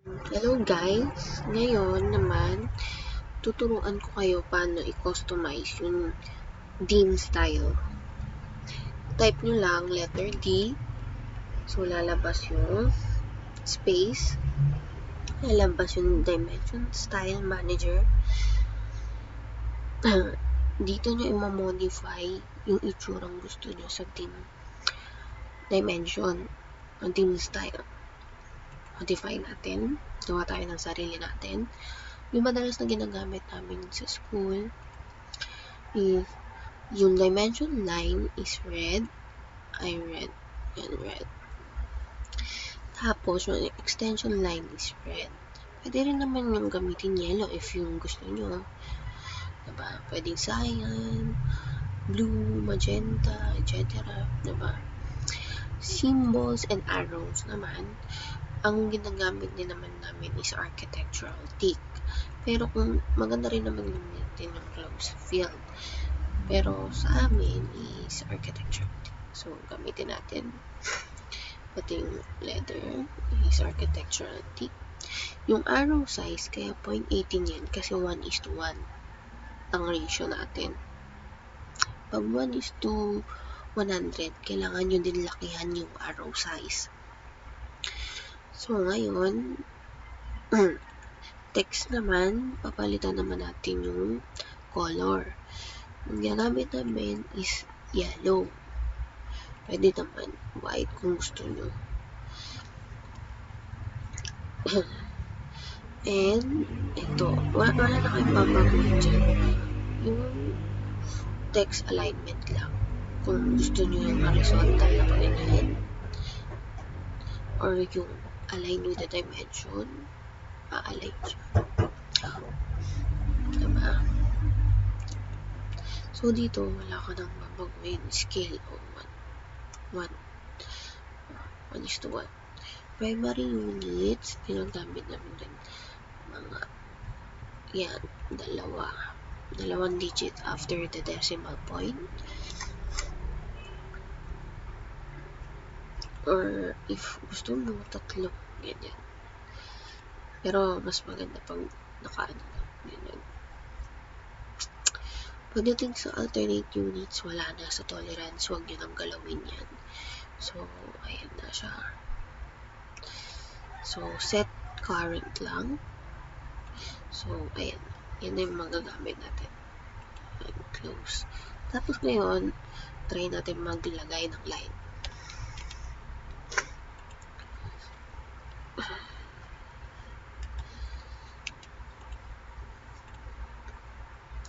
Hello guys! Ngayon naman, tuturuan ko kayo paano i-customize yung dim style. Type nyo lang letter D. So, lalabas yung space. Lalabas yung dimension, style manager. Dito nyo i-modify yung itsurang gusto nyo sa dim dimension, ang dim style. Modify natin. Gawa tayo ng sarili natin. Yung madalas na ginagamit namin sa school is yung dimension line is red. Red. Tapos, yung extension line is red. Pwede rin naman yung gamitin yellow if yung gusto nyo. Diba? Pwedeng cyan, blue, magenta, etc. Diba? Symbols and arrows naman, ang ginagamit din naman namin is architectural tick. Pero kung maganda rin naman gamitin yung close field. Pero sa amin is architectural tick. So, gamitin natin. Pati yung letter is architectural tick. Yung arrow size, kaya 0.18 yan kasi 1:1 ang ratio natin. Pag 1:100, kailangan nyo din lakihan yung arrow size. So, ngayon, text naman, papalitan naman natin yung color. Ang ginamit namin is yellow. Pwede naman white kung gusto nyo. And, ito, wala na kayong babaguhin dyan. Yung text alignment lang. Kung gusto nyo yung horizontal na ganyan, or yung align with the dimension, align siya. Diba? So, dito, wala ka nang babaguhin. Scale o 1:1. Primary units, pinagamit namin din mga, yan, dalawang digit after the decimal point. Or, if gusto mo, 3, ganyan. Pero, mas maganda pag ganyan. Pagdating sa alternate units, wala na sa tolerance, huwag nyo nang galawin yan. So, ayan na siya. So, set current lang. So, ayan. Yan na yung magagamit natin. And close. Tapos ngayon, try natin maglagay ng line.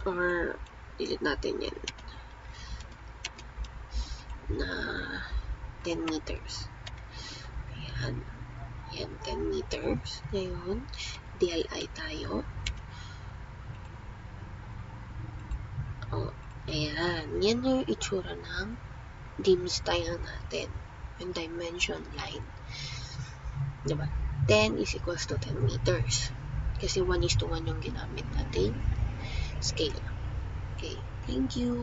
Or, delete natin yan. Na 10 meters. Ayan. Yan, 10 meters. Ngayon, DLI tayo. Oh, ayan. Yan yung itsura ng dim style natin. Yung dimension line. Diba? 10 is equals to 10 meters. Kasi 1:1 yung ginamit natin scale. Okay. Thank you.